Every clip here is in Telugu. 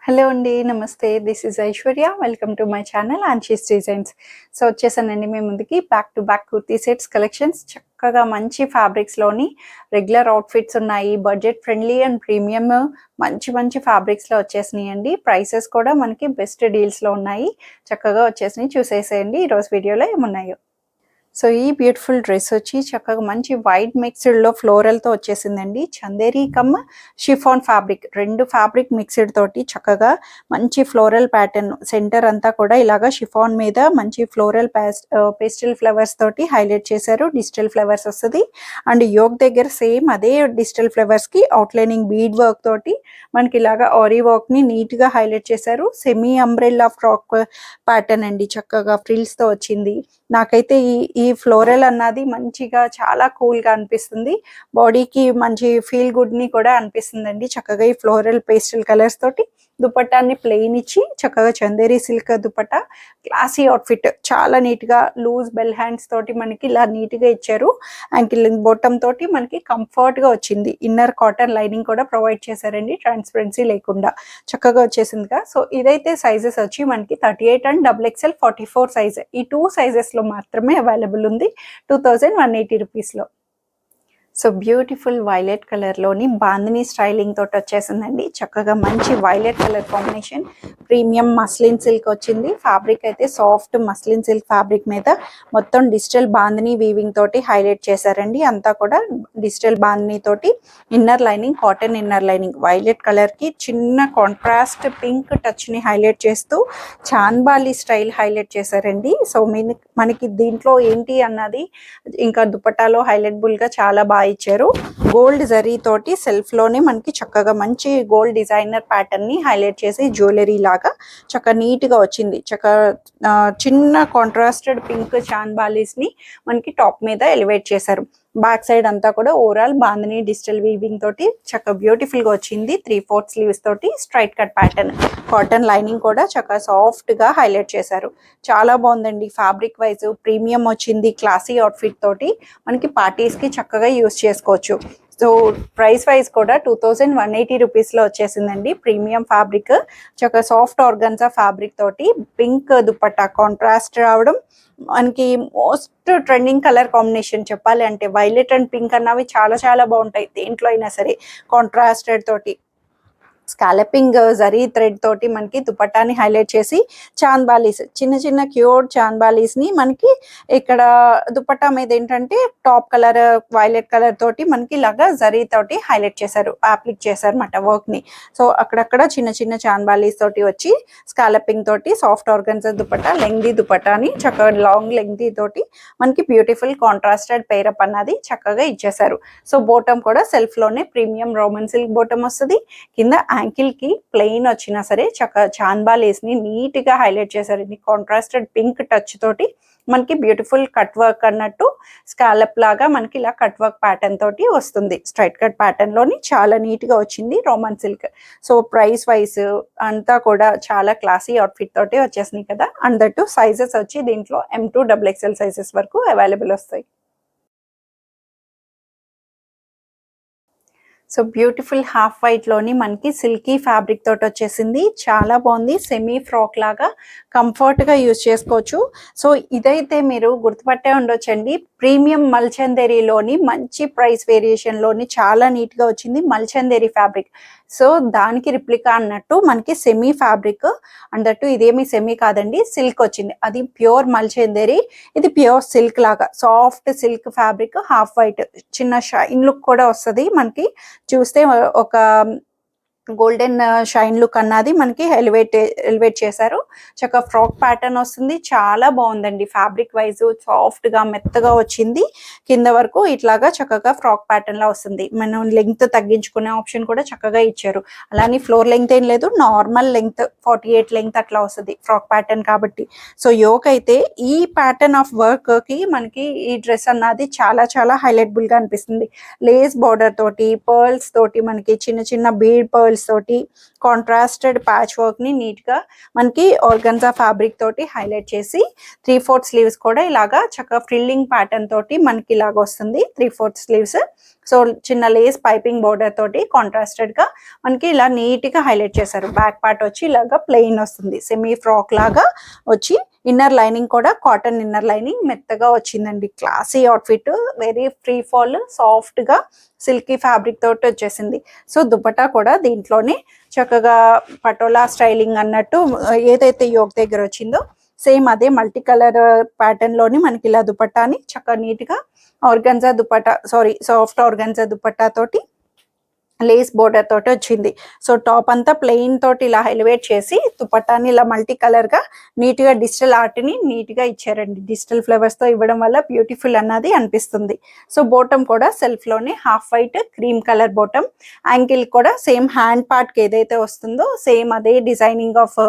హలో అండి. నమస్తే. This is Aishwarya. Welcome to my channel Anshi's designs. So, వచ్చేసానండి మీ ముందుకి back to back kurti sets collections. చక్కగా మంచి ఫ్యాబ్రిక్స్‌లోని రెగ్యులర్ అవుట్‌ఫిట్స్ ఉన్నాయి. బడ్జెట్ ఫ్రెండ్లీ అండ్ ప్రీమియం మంచి మంచి ఫ్యాబ్రిక్స్‌లో వచ్చేసినాయండి. ప్రైసెస్ కూడా మనకి బెస్ట్ డీల్స్‌లో ఉన్నాయి. చక్కగా వచ్చేసినాయి. చూసేసేయండి ఈరోజు వీడియోలో ఏమున్నాయో. సో, ఈ బ్యూటిఫుల్ డ్రెస్ వచ్చి చక్కగా మంచి వైట్ మిక్స్డ్‌లో ఫ్లోరల్‌తో వచ్చేసిందండి. Chanderi come chiffon fabric 2 fabric mixed తోటి చక్కగా మంచి ఫ్లోరల్ ప్యాటర్న్ సెంటర్ అంతా కూడా ఇలాగా షిఫాన్ మీద మంచి ఫ్లోరల్ పేస్టల్ ఫ్లవర్స్ తోటి హైలైట్ చేశారు. డిజిటల్ ఫ్లవర్స్ వస్తది. అండ్ యోక్ దగ్గర సేమ్ అదే డిజిటల్ ఫ్లవర్స్‌కి అవుట్‌లైనింగ్ బీడ్ వర్క్ తోటి మనకి ఇలాగా ఆరీ వర్క్‌ని నీట్‌గా హైలైట్ చేశారు. సెమీ అంబ్రెల్లా ఫ్రాక్ ప్యాటర్న్ అండి. చక్కగా ఫ్రిల్స్‌తో వచ్చింది. నాకైతే ఈ ఫ్లోరల్ అన్నది మంచిగా చాలా కూల్‌గా అనిపిస్తుంది. బాడీకి మంచి ఫీల్ గుడ్‌ని కూడా అనిపిస్తుందండి. చక్కగా ఈ ఫ్లోరల్ పేస్టల్ కలర్స్ తోటి దుపట్టాన్ని ప్లెయిన్ ఇచ్చి చక్కగా Chanderi silk dupatta classy outfit చాలా నీట్‌గా లూజ్ బెల్ హ్యాండ్స్ తోటి మనకి ఇలా నీట్‌గా ఇచ్చారు. యాంకిల్ బాటమ్ తోటి మనకి కంఫర్ట్‌గా వచ్చింది. ఇన్నర్ కాటన్ లైనింగ్ కూడా ప్రొవైడ్ చేశారండి ట్రాన్స్పరెన్సీ లేకుండా. చక్కగా వచ్చేసిందిగా. సో, ఇదైతే సైజెస్ వచ్చి మనకి 38 అండ్ XXL 44 సైజ్. ఈ 2 సైజెస్‌లో మాత్రమే అవైలబుల్ ఉంది. 2180 రూపీస్‌లో. సో, బ్యూటిఫుల్ వైలెట్ కలర్‌లోని బాందిని స్టైలింగ్ తోటి వచ్చేసిందండి. చక్కగా మంచి violet colour combination. Premium muslin silk వచ్చింది. ఫ్యాబ్రిక్ అయితే సాఫ్ట్ మస్లిన్ సిల్క్ ఫ్యాబ్రిక్ మీద మొత్తం డిజిటల్ బాందిని వీవింగ్ తోటి హైలైట్ చేశారండి. అంతా కూడా డిజిటల్ బాందిని తోటి inner lining cotton inner lining violet కలర్‌కి చిన్న కాంట్రాస్ట్ పింక్ టచ్‌ని హైలైట్ చేస్తూ చాన్బాలి స్టైల్ హైలైట్ చేశారండి. సో, మనకి దీంట్లో ఏంటి అన్నది ఇంకా దుపట్టాలో హైలైటబుల్‌గా చాలా బాగా ఇచ్చారు. గోల్డ్ జరీ తోటి సెల్ఫ్ లోనే మనకి చక్కగా మంచి గోల్డ్ డిజైనర్ ప్యాటర్న్ ని హైలైట్ చేసి జ్యువెలరీ లాగా చక్కగా నీట్ గా వచ్చింది. చిన్న కాంట్రాస్టెడ్ పింక్ చాన్బాలీస్ ని మనకి టాప్ మీద ఎలివేట్ చేశారు. బ్యాక్ సైడ్ అంతా కూడా ఓవరాల్ బాందిని డిజిటల్ వీవింగ్ తోటి చక్కగా బ్యూటిఫుల్ గా వచ్చింది. 3/4 స్లీవ్స్ తోటి straight cut pattern cotton lining కూడా చక్కగా సాఫ్ట్ గా హైలైట్ చేశారు. చాలా బాగుందండి. ఫ్యాబ్రిక్ వైజ్ ప్రీమియం వచ్చింది. క్లాసీ అవుట్ఫిట్ తోటి మనకి పార్టీస్ కి చక్కగా యూస్ చేసుకోవచ్చు. సో, ప్రైస్ వైజ్ కూడా 2180 రూపీస్లో వచ్చేసిందండి. ప్రీమియం ఫ్యాబ్రిక్ చక్కగా సాఫ్ట్ ఆర్గన్జా ఫ్యాబ్రిక్ తోటి పింక్ దుపట్టా కాంట్రాస్ట్ రావడం మనకి మోస్ట్ ట్రెండింగ్ కలర్ కాంబినేషన్ చెప్పాలి అంటే వైలెట్ అండ్ పింక్ అన్నవి చాలా చాలా బాగుంటాయి దేంట్లో అయినా సరే. కాంట్రాస్టెడ్ తోటి స్కాలపింగ్ జరీ థ్రెడ్ తోటి మనకి దుపట్టాని హైలైట్ చేసి చాన్బాలీస్ చిన్న చిన్న క్యూర్ చాన్బాలీస్ ని మనకి ఇక్కడ దుపట్టా మీద ఏంటంటే టాప్ కలర్ వైలెట్ కలర్ తోటి మనకి ఇలాగా జరీ తోటి హైలైట్ చేశారు. అప్లిక్ చేశారు అన్నమాట వర్క్ ని. సో, అక్కడక్కడ చిన్న చిన్న చాన్బాలీస్ తోటి వచ్చి స్కాలపింగ్ తోటి సాఫ్ట్ ఆర్గన్జా దుపట్టా లెంగ్దీ దుపట్టాని చక్కగా లాంగ్ లెంగ్దీ తోటి మనకి బ్యూటిఫుల్ కాంట్రాస్టెడ్ పేరప్ అన్నది చక్కగా ఇచ్చేశారు. సో, బోటమ్ కూడా సెల్ఫ్ లోనే ప్రీమియం రోమన్ సిల్క్ బోటమ్ వస్తుంది. కింద యాంకిల్ కి ప్లెయిన్ వచ్చినా సరే చక్కగా చాన్బాలీస్ ని నీట్ గా హైలైట్ చేశారు. కాంట్రాస్టెడ్ పింక్ టచ్ తోటి మనకి బ్యూటిఫుల్ కట్ వర్క్ అన్నట్టు స్కాలప్ లాగా మనకి ఇలా కట్ వర్క్ ప్యాటర్న్ తోటి వస్తుంది. స్ట్రైట్ కట్ ప్యాటర్న్ లోని చాలా నీట్ గా వచ్చింది Roman silk. So, price vice అంతా కూడా చాలా క్లాసీ అవుట్ఫిట్ తోటి వచ్చేసినాయి కదా. అండ్ దట్టు సైజెస్ వచ్చి దీంట్లో M2 XXL సైజెస్ వరకు అవైలబుల్ వస్తాయి. సో, బ్యూటిఫుల్ హాఫ్ వైట్ లోని మనకి సిల్కీ ఫ్యాబ్రిక్ తోటి వచ్చేసింది. చాలా బాగుంది. సెమీ ఫ్రాక్ లాగా కంఫర్ట్ గా యూజ్ చేసుకోవచ్చు. సో, ఇదైతే మీరు గుర్తుపట్టే ఉండొచ్చండి. ప్రీమియం మల్చందేరిలోని మంచి ప్రైస్ వేరియేషన్ లోని చాలా నీట్ గా వచ్చింది మల్చందేరి ఫ్యాబ్రిక్. సో, దానికి రిప్లికా అన్నట్టు మనకి సెమీ ఫ్యాబ్రిక్ అన్నట్టు ఇదేమి సెమీ కాదండి సిల్క్ వచ్చింది. అది ప్యూర్ మల్చందేరి. ఇది ప్యూర్ సిల్క్ లాగా soft silk fabric half white చిన్న షైన్ లుక్ కూడా వస్తుంది మనకి. చూస్తే ఒక గోల్డెన్ షైన్ లుక్ అన్నది మనకి ఎలివేట్ చేశారు. చక్కగా ఫ్రాక్ ప్యాటర్న్ వస్తుంది. చాలా బాగుందండి. ఫ్యాబ్రిక్ వైజ్ సాఫ్ట్ గా మెత్తగా వచ్చింది. కింద వరకు ఇట్లాగా చక్కగా ఫ్రాక్ ప్యాటర్న్ లా వస్తుంది. మనం లెంగ్త్ తగ్గించుకునే ఆప్షన్ కూడా చక్కగా ఇచ్చారు. అలానే ఫ్లోర్ లెంగ్త్ ఏం లేదు, నార్మల్ లెంగ్త్ 48 లెంగ్త్ అట్లా వస్తుంది ఫ్రాక్ ప్యాటర్న్ కాబట్టి. సో, యోక్ అయితే ఈ ప్యాటర్న్ ఆఫ్ వర్క్ కి మనకి ఈ డ్రెస్ అన్నది చాలా చాలా హైలైటబుల్ గా అనిపిస్తుంది. లేస్ బార్డర్ తోటి పర్ల్స్ తోటి మనకి చిన్న చిన్న బీడ్ పర్ల్స్ స్లీవ్స్ తోటి కాంట్రాస్టెడ్ ప్యాచ్ వర్క్ ని నీట్ గా మనకి ఆర్గన్జా ఫ్యాబ్రిక్ తోటి హైలైట్ చేసి 3/4 స్లీవ్స్ కూడా ఇలాగా చక్కగా ఫ్రిల్లింగ్ ప్యాటర్న్ తోటి మనకి ఇలాగ వస్తుంది 3/4 స్లీవ్స్. సో చిన్న లేస్ పైపింగ్ బోర్డర్ తోటి కాంట్రాస్టెడ్ గా మనకి ఇలా నీట్ గా హైలైట్ చేశారు. బ్యాక్ పార్ట్ వచ్చి ఇలాగా ప్లెయిన్ వస్తుంది, సెమీ ఫ్రాక్ లాగా వచ్చి ఇన్నర్ లైనింగ్ కూడా కాటన్ ఇన్నర్ లైనింగ్ మెత్తగా వచ్చిందండి. Classy outfit, very free fall, soft గా సిల్కీ ఫ్యాబ్రిక్ తోటి వచ్చేసింది. సో దుపట్టా కూడా దీంట్లోనే చక్కగా పటోలా స్టైలింగ్ అన్నట్టు ఏదైతే యోక్ దగ్గర వచ్చిందో సేమ్ అదే మల్టీ కలర్ ప్యాటర్న్ లోని మనకి ఇలా దుపట్టాని చక్కగా నీట్ గా organza dupatta soft organza dupatta తోటి లేస్ బోర్డర్ తోటి వచ్చింది. సో టాప్ అంతా ప్లెయిన్ తోటి ఇలా ఎలివేట్ చేసి దుపట్టాని ఇలా మల్టీ కలర్ గా నీట్ గా డిజిటల్ ఆర్ట్ ని నీట్ గా ఇచ్చారండి. డిజిటల్ ఫ్లవర్స్ తో ఇవ్వడం వల్ల బ్యూటిఫుల్ అన్నది అనిపిస్తుంది. సో బోటం కూడా సెల్ఫ్ లోనే half white cream colour bottom, ankle కూడా సేమ్ హ్యాండ్ పార్ట్ కి ఏదైతే వస్తుందో సేమ్ అదే డిజైనింగ్ ఆఫ్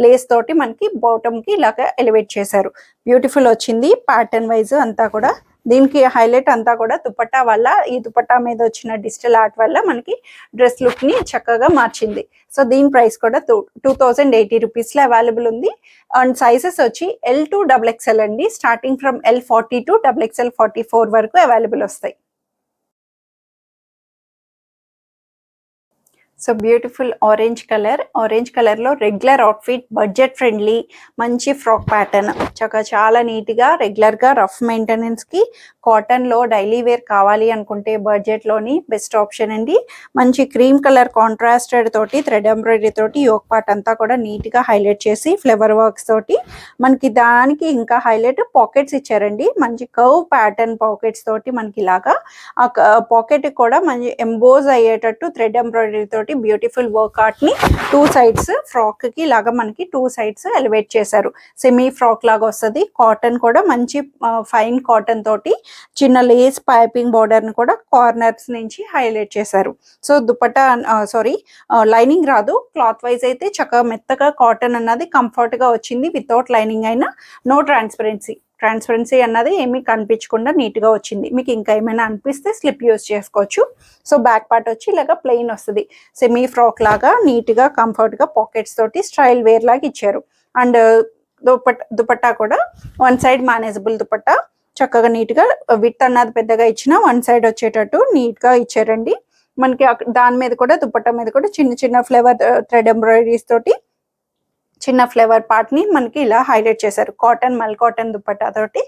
లేస్ తోటి మనకి బోటం కి ఇలాగా ఎలివేట్ చేశారు. బ్యూటిఫుల్ వచ్చింది ప్యాటర్న్ వైజ్ అంతా కూడా. దీనికి హైలైట్ అంతా కూడా దుపట్టా వల్ల, ఈ దుపట్టా మీద వచ్చిన డిజిటల్ ఆర్ట్ వల్ల మనకి డ్రెస్ లుక్ ని చక్కగా మార్చింది. సో దీని ప్రైస్ కూడా 2080 రూపీస్ లో అవైలబుల్ ఉంది. అండ్ సైజెస్ వచ్చి L to XXL అండి. Starting from L40 to XXL 44 వరకు అవైలబుల్ వస్తాయి. సో బ్యూటిఫుల్ ఆరెంజ్ కలర్ లో రెగ్యులర్ అవుట్ఫిట్, బడ్జెట్ ఫ్రెండ్లీ మంచి ఫ్రాక్ ప్యాటర్న్, చాలా నీట్ గా రెగ్యులర్ గా రఫ్ మెయింటెనెన్స్ కి కాటన్ లో డైలీ వేర్ కావాలి అనుకుంటే బడ్జెట్ లోని బెస్ట్ ఆప్షన్ అండి. మంచి క్రీమ్ కలర్ కాంట్రాస్టెడ్ తోటి థ్రెడ్ ఎంబ్రాయిడరీ తోటి యోక్ పార్ట్ అంతా కూడా నీట్ గా హైలైట్ చేసి ఫ్లవర్ వర్క్స్ తోటి మనకి దానికి ఇంకా హైలైట్ పాకెట్స్ ఇచ్చారండి. మంచి కర్వ్ ప్యాటర్న్ పాకెట్స్ తోటి మనకి ఇలాగా ఆ పాకెట్ కూడా మంచి ఎంబోజ్ అయ్యేటట్టు థ్రెడ్ ఎంబ్రాయిడరీ తోటి బ్యూటిఫుల్ వర్క్ ఆర్ట్ ని 2 సైడ్స్ ఫ్రాక్ కి లాగా మనకి 2 సైడ్స్ ఎలివేట్ చేశారు. సెమీ ఫ్రాక్ లాగా వస్తుంది. కాటన్ కూడా మంచి ఫైన్ కాటన్ తోటి చిన్న లేస్ పైపింగ్ బోర్డర్ ని కూడా కార్నర్స్ నుంచి హైలైట్ చేశారు. సో దుపట్టా లైనింగ్ రాదు, క్లాత్ వైజ్ అయితే చక్కగా మెత్తగా కాటన్ అన్నది కంఫర్ట్ గా వచ్చింది. వితౌట్ లైనింగ్ అయినా నో ట్రాన్స్పరెన్సీ అన్నది ఏమీ కనిపించకుండా నీట్ గా వచ్చింది. మీకు ఇంకా ఏమైనా అనిపిస్తే స్లిప్ యూజ్ చేసుకోవచ్చు. సో బ్యాక్ పార్ట్ వచ్చి ఇలాగా ప్లెయిన్ వస్తుంది, సెమీ ఫ్రాక్ లాగా నీట్ గా కంఫర్ట్ గా పాకెట్స్ తోటి స్టైల్ వేర్ లాగా ఇచ్చారు. అండ్ దుపట్టా కూడా వన్ సైడ్ మేనేజబుల్ దుపట్టా, చక్కగా నీట్ గా విత్ అన్నది పెద్దగా ఇచ్చిన వన్ సైడ్ వచ్చేటట్టు నీట్ గా ఇచ్చారండి. మనకి దాని మీద కూడా దుపట్టా మీద కూడా చిన్న ఫ్లేవర్ థ్రెడ్ ఎంబ్రాయిడరీస్ తోటి చిన్న ఫ్లేవర్ పార్ట్ ని మనకి ఇలా హైలైట్ చేశారు. మల్ కాటన్ దుపట్టా తోటి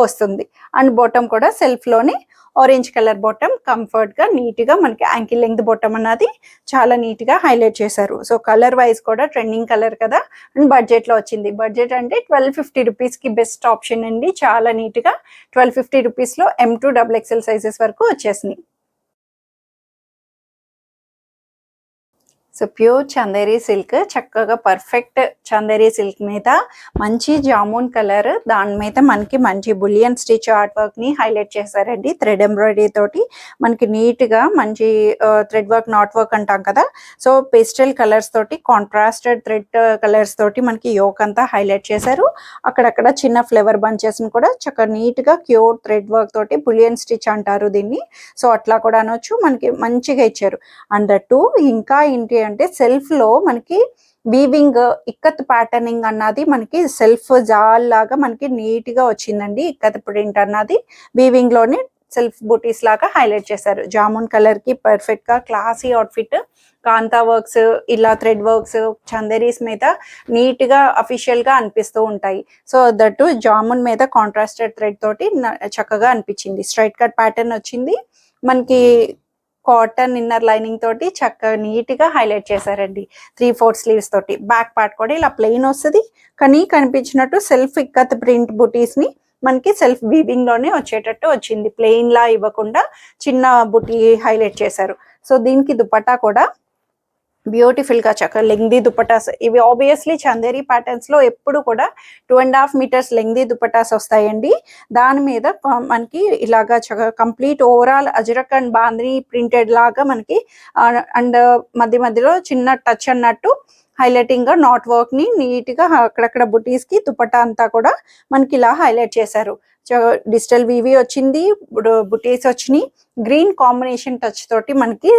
వస్తుంది. అండ్ బాటమ్ కూడా సెల్ఫ్ లోనే ఆరెంజ్ కలర్ బాటమ్, కంఫర్ట్ గా నీట్ గా మనకి యాంకిల్ లెంగ్త్ బాటమ్ అన్నది చాలా నీట్ గా హైలైట్ చేశారు. సో కలర్ వైజ్ కూడా ట్రెండింగ్ కలర్ కదా, అండ్ బడ్జెట్ లో వచ్చింది. బడ్జెట్ అంటే 1250 రూపీస్ కి బెస్ట్ ఆప్షన్ అండి. చాలా నీట్ గా 1250 రూపీస్ లో M to XXL సైజెస్ వరకు వచ్చేసినాయి. సో ప్యూర్ చందేరి సిల్క్, చక్కగా పర్ఫెక్ట్ చందేరి సిల్క్ మీద మంచి జామున్ కలర్, దాని మీద మనకి మంచి బులియన్ స్టిచ్ ఆర్ట్ వర్క్ ని హైలైట్ చేశారండి. థ్రెడ్ ఎంబ్రాయిడరీ తోటి మనకి నీట్ గా మంచి థ్రెడ్ వర్క్, నాట్ వర్క్ అంటాం కదా. సో పేస్టల్ కలర్స్ తోటి కాంట్రాస్టెడ్ థ్రెడ్ కలర్స్ తోటి మనకి యోక్ అంతా హైలైట్ చేశారు. అక్కడక్కడ చిన్న ఫ్లేవర్ బంచెస్ ని కూడా చక్కగా నీట్ గా క్యూర్ థ్రెడ్ వర్క్ తోటి బులియన్ స్టిచ్ అంటారు దీన్ని. సో అట్లా కూడా అనొచ్చు, మనకి మంచిగా ఇచ్చారు. అండ్ దట్టు ఇంకా ఏంటి అంటే సెల్ఫ్ లో మనకి వీవింగ్ ఇక్కత్ ప్యాటర్నింగ్ అన్నది మనకి సెల్ఫ్ జాల్ లాగా మనకి నీట్ గా వచ్చిందండి. ఇక్కత్ ప్రింట్ అన్నది వీవింగ్ లోనే సెల్ఫ్ బూటీస్ లాగా హైలైట్ చేశారు. జామున్ కలర్ కి పర్ఫెక్ట్ గా క్లాసీ అవుట్ఫిట్, కాంతా వర్క్స్, ఇలా థ్రెడ్ వర్క్స్ చందేరీస్ మీద నీట్ గా అఫీషియల్ గా అనిపిస్తూ ఉంటాయి. సో దట్టు జామున్ మీద కాంట్రాస్టెడ్ థ్రెడ్ తోటి చక్కగా అనిపించింది. స్ట్రైట్ కట్ ప్యాటర్న్ వచ్చింది మనకి. కాటన్ ఇన్నర్ లైనింగ్ తోటి చక్కగా నీట్ గా హైలైట్ చేశారండి. 3/4 స్లీవ్స్ తోటి. బ్యాక్ పార్ట్ కూడా ఇలా ప్లెయిన్ వస్తుంది, కానీ కనిపించినట్టు సెల్ఫ్ ఇక్కత్ ప్రింట్ బుటీస్ ని మనకి సెల్ఫ్ వీవింగ్ లోనే వచ్చేటట్టు వచ్చింది. ప్లెయిన్ లా ఇవ్వకుండా చిన్న బుటీ హైలైట్ చేశారు. సో దీనికి దుపట్టా కూడా బ్యూటిఫుల్ గా చక్కగా లెంగ్దీ దుపటాస్, ఇవి ఆబ్వియస్లీ చందేరి ప్యాటర్న్స్ లో ఎప్పుడు కూడా 2.5 మీటర్స్ లెంగ్దీ దుపటాస్ వస్తాయండి. దాని మీద మనకి ఇలాగా చక్కగా కంప్లీట్ ఓవరాల్ అజరక్ అండ్ బాంద్రీ ప్రింటెడ్ లాగా మనకి అండ్ మధ్యలో చిన్న టచ్ అన్నట్టు హైలైటింగ్ గా నాట్ వర్క్ ని నీట్ గా అక్కడక్కడ బుటీస్ కి దుపట్టా అంతా కూడా మనకి ఇలా హైలైట్ చేశారు. డిజిటల్ వివి వచ్చింది, బుటీస్ వచ్చినాయి. గ్రీన్ కాంబినేషన్ టచ్ తోటి మనకి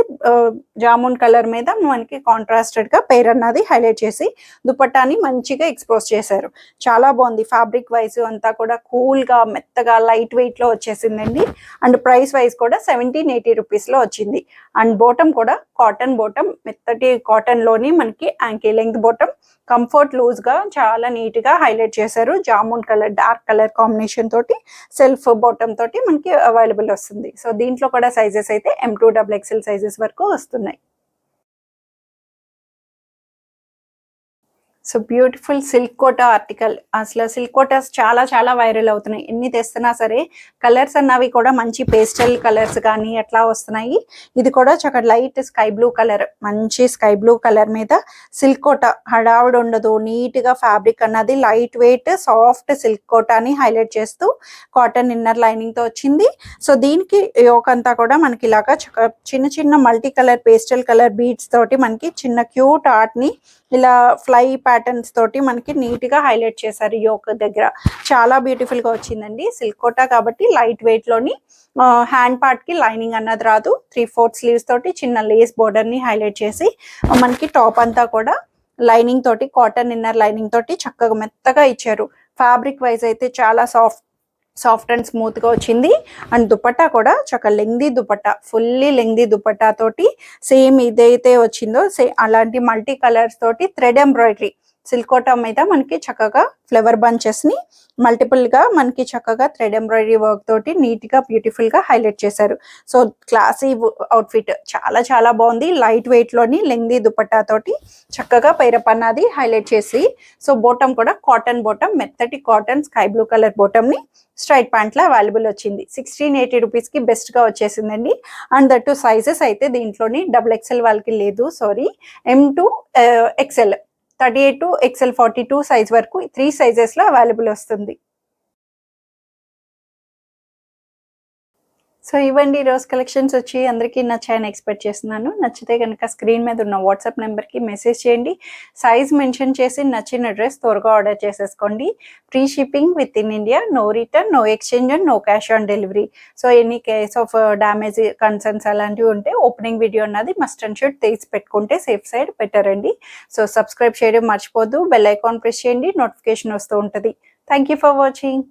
జామున్ కలర్ మీద మనకి కాంట్రాస్టెడ్ గా పేర్ అన్నది హైలైట్ చేసి దుపట్టాని మంచిగా ఎక్స్పోజ్ చేశారు. చాలా బాగుంది. ఫ్యాబ్రిక్ వైజ్ అంతా కూడా కూల్ గా మెత్తగా లైట్ వెయిట్ లో వచ్చేసిందండి. అండ్ ప్రైస్ వైజ్ కూడా 1780 రూపీస్ లో వచ్చింది. అండ్ బోటం కూడా కాటన్ బోటం, మెత్తటి కాటన్ లోని మనకి ankle length bottom, comfort loose గా చాలా నీట్ గా హైలైట్ చేశారు. Jamun colour dark colour combination తోటి సెల్ఫ్ బాటమ్ తోటి మనకి అవైలబుల్ వస్తుంది. సో దీంట్లో కూడా సైజెస్ అయితే M2 XXL సైజెస్ వరకు వస్తున్నాయి. So beautiful silk Kota article. అసలు సిల్క్ కోటాస్ చాలా చాలా వైరల్ అవుతున్నాయి. ఎన్ని తెస్తున్నా సరే కలర్స్ అన్నవి కూడా మంచి పేస్టల్ కలర్స్ కానీ అట్లా వస్తున్నాయి. ఇది కూడా చక్కగా లైట్ స్కై బ్లూ కలర్, మంచి స్కై బ్లూ కలర్ మీద సిల్క్ కోటా, హడావుడు ఉండదు. నీట్ గా ఫ్యాబ్రిక్ అన్నది లైట్ వెయిట్ సాఫ్ట్ సిల్క్ కోటాని హైలైట్ చేస్తూ కాటన్ ఇన్నర్ లైనింగ్ తో వచ్చింది. సో దీనికి యోక్ అంతా కూడా మనకి ఇలాగా చిన్న చిన్న multi colour pastel colour beads తోటి మనకి చిన్న క్యూట్ ఆర్ట్ ని ఇలా ఫ్లై ప్యాటర్న్స్ తోటి మనకి నీట్ గా హైలైట్ చేశారు. యోక్ దగ్గర చాలా బ్యూటిఫుల్ గా వచ్చిందండి. సిల్క్ కోటా కాబట్టి లైట్ వెయిట్ లోని హ్యాండ్ పార్ట్ కి లైనింగ్ అన్నది రాదు. 3/4 స్లీవ్స్ తోటి చిన్న లేస్ బోర్డర్ ని హైలైట్ చేసి మనకి టాప్ అంతా కూడా లైనింగ్ తోటి కాటన్ ఇన్నర్ లైనింగ్ తోటి చక్కగా మెత్తగా ఇచ్చారు. ఫ్యాబ్రిక్ వైజ్ అయితే చాలా సాఫ్ట్ అండ్ స్మూత్ గా వచ్చింది. అండ్ దుపట్టా కూడా చక్కగా lengthy dupatta, fully lengthy dupatta తోటి సేమ్ ఇదైతే వచ్చిందో అలాంటి మల్టీ కలర్స్ తోటి థ్రెడ్ ఎంబ్రాయిడరీ సిల్క్ కోటా మీద మనకి చక్కగా ఫ్లవర్ బంచెస్ ని మల్టిపుల్ గా మనకి చక్కగా థ్రెడ్ ఎంబ్రాయిడరీ వర్క్ తోటి నీట్ గా బ్యూటిఫుల్ గా హైలైట్ చేశారు. సో క్లాసీ అవుట్ఫిట్ చాలా చాలా బాగుంది. లైట్ వెయిట్ లోని లెంగ్దీ దుపట్టా తోటి చక్కగా పైరపన్నది హైలైట్ చేసి, సో బోటం కూడా కాటన్ బోటం, మెత్తటి cotton sky blue colour bottom ని స్ట్రైట్ ప్యాంట్ లా అవైలబుల్ వచ్చింది. 1680 రూపీస్ కి బెస్ట్ గా వచ్చేసిందండి. అండ్ దట్ సైజెస్ అయితే దీంట్లోని XXL వాళ్ళకి లేదు, sorry, M2 XL 38 to XL 42 size వరకు 3 సైజెస్ లో అవైలబుల్ వస్తుంది. సో ఇవ్వండి ఈరోజు కలెక్షన్స్ వచ్చి అందరికీ నచ్చాయని ఎక్స్పెక్ట్ చేస్తున్నాను. నచ్చితే కనుక స్క్రీన్ మీద ఉన్న వాట్సాప్ నెంబర్కి మెసేజ్ చేయండి. సైజ్ మెన్షన్ చేసి నచ్చిన డ్రెస్ త్వరగా ఆర్డర్ చేసేసుకోండి. Free shipping within India, no return, no exchange and no cash on delivery. So any case of damage concerns అలాంటివి ఉంటే ఓపెనింగ్ వీడియో అన్నది మస్ట్ అండ్ షుడ్ తీసి పెట్టుకుంటే సేఫ్ సైడ్ బెటర్ అండి. సో సబ్స్క్రైబ్ చేయడం మర్చిపోద్దు, బెల్ ఐకాన్ ప్రెస్ చేయండి, నోటిఫికేషన్ వస్తూ ఉంటుంది. Thank you for watching.